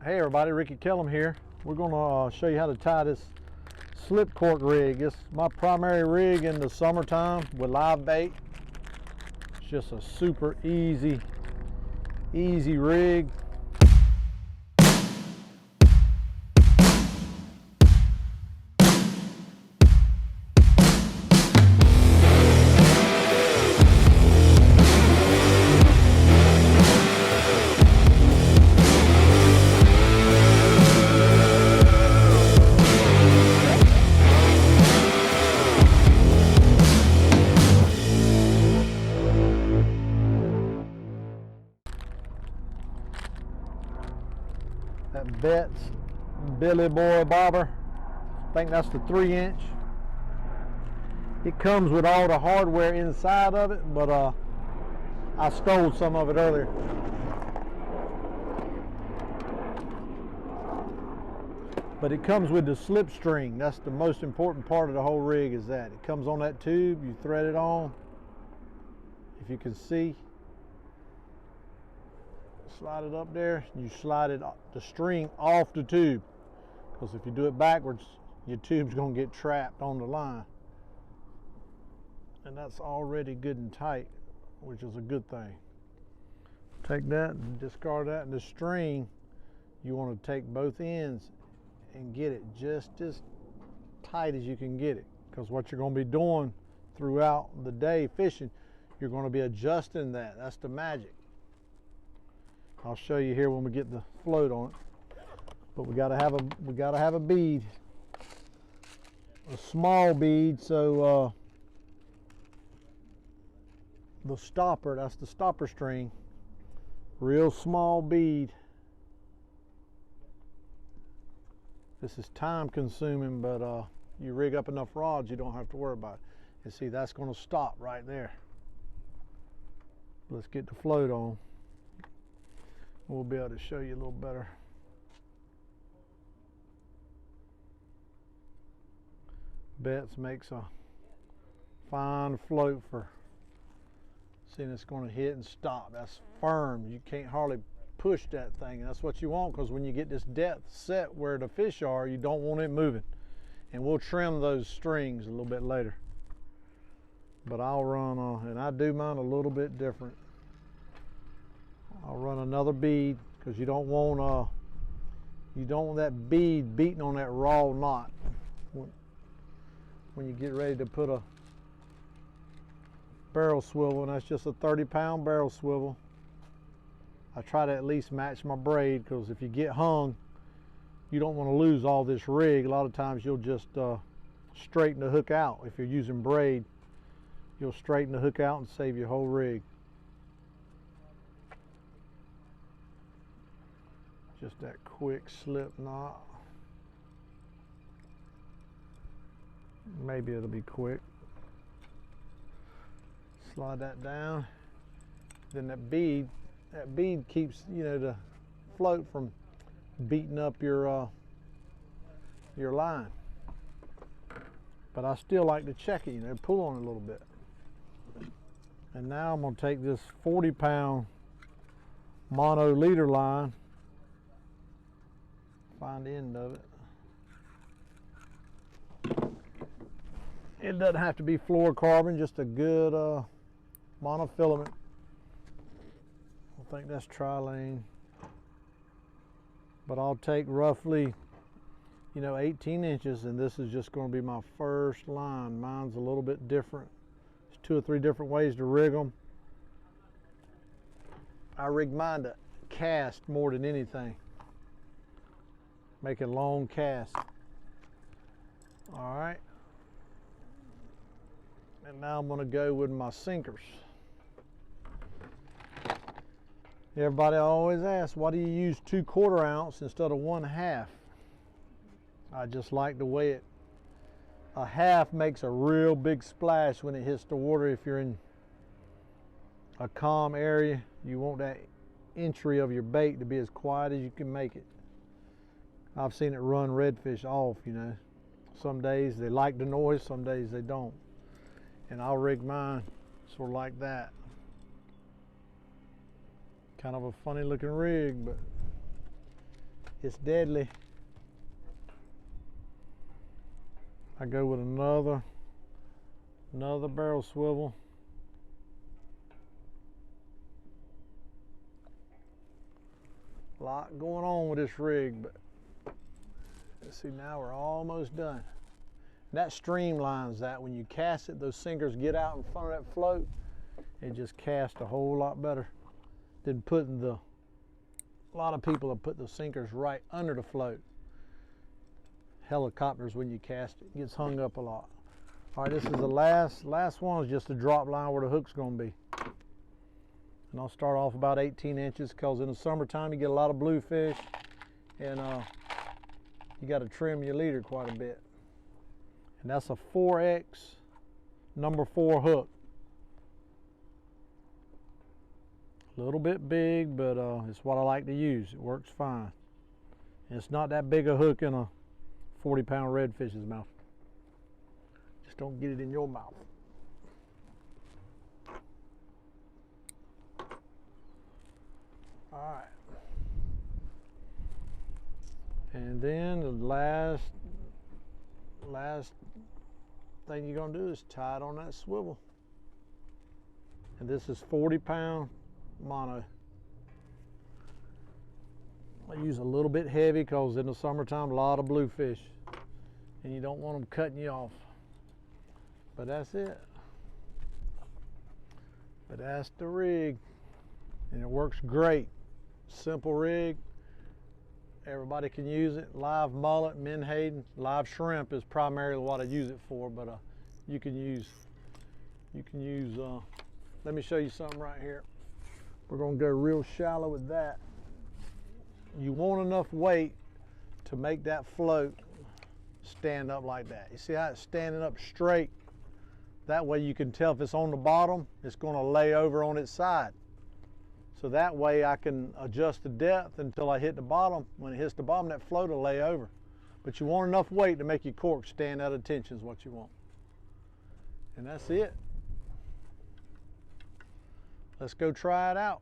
Hey everybody, Ricky Kellum here. We're going to show you how to tie this slip cork rig. It's my primary rig in the summertime with live bait. It's just a super easy rig. That Betts Billy Boy Bobber, I think that's the 3-inch. It comes with all the hardware inside of it, but I stole some of it earlier. But it comes with the slip string. That's the most important part of the whole rig, is that it comes on that tube. You thread it on, if you can see. Slide it up there, you slide the string off the tube, because if you do it backwards, your tube's going to get trapped on the line, and that's already good and tight, which is a good thing. Take that and discard that, and the string, you want to take both ends and get it just as tight as you can get it, because what you're going to be doing throughout the day fishing, you're going to be adjusting that. That's the magic. I'll show you here when we get the float on it. But we gotta have a bead, a small bead. So the stopper, that's the stopper string, real small bead. This is time consuming, but you rig up enough rods, you don't have to worry about it. And see, that's going to stop right there. Let's get the float on. We'll be able to show you a little better. Betts makes a fine float for seeing it's going to hit and stop. That's firm. You can't hardly push that thing, and that's what you want, because when you get this depth set where the fish are, you don't want it moving. And we'll trim those strings a little bit later. But I'll run and I do mine a little bit different. I'll run another bead, because you don't want that bead beating on that raw knot when you get ready to put a barrel swivel, and that's just a 30-pound barrel swivel. I try to at least match my braid, because if you get hung, you don't want to lose all this rig. A lot of times you'll just straighten the hook out. If you're using braid, you'll straighten the hook out and save your whole rig. Just that quick slip knot. Maybe it'll be quick. Slide that down. Then that bead keeps, the float from beating up your line. But I still like to check it, pull on it a little bit. And now I'm going to take this 40-pound mono leader line. Find the end of it. It doesn't have to be fluorocarbon, just a good monofilament. I think that's tri-lane. But I'll take roughly, 18 inches, and this is just going to be my first line. Mine's a little bit different. There's 2 or 3 different ways to rig them. I rig mine to cast more than anything. Make a long cast. All right. And now I'm going to go with my sinkers. Everybody always asks, why do you use 2/4 ounce instead of 1/2? I just like the way a half makes a real big splash when it hits the water. If you're in a calm area, you want that entry of your bait to be as quiet as you can make it. I've seen it run redfish off, Some days they like the noise, some days they don't. And I'll rig mine sort of like that. Kind of a funny looking rig, but It's deadly. I go with another barrel swivel. A lot going on with this rig, but let's see, now we're almost done. That streamlines that. When you cast it, those sinkers get out in front of that float. It just casts a whole lot better than putting a lot of people have put the sinkers right under the float. Helicopters, when you cast it, gets hung up a lot. All right, this is the last one is just a drop line where the hook's gonna be. And I'll start off about 18 inches because in the summertime you get a lot of bluefish, and you got to trim your leader quite a bit. And that's a 4X number 4 hook. A little bit big, but it's what I like to use. It works fine. And it's not that big a hook in a 40-pound redfish's mouth. Just don't get it in your mouth. All right. And then the last thing you're gonna do is tie it on that swivel. And this is 40-pound mono. I use a little bit heavy because in the summertime a lot of bluefish and you don't want them cutting you off. But that's it. But that's the rig, and it works great. Simple rig, everybody can use it. Live mullet, menhaden, live shrimp is primarily what I use it for, but you can use let me show you something right here. We're gonna go real shallow with that. You want enough weight to make that float stand up like that. You see how it's standing up straight? That way you can tell if it's on the bottom, it's gonna lay over on its side. So that way I can adjust the depth until I hit the bottom. When it hits the bottom, that float will lay over. But you want enough weight to make your cork stand out of tension is what you want. And that's it. Let's go try it out.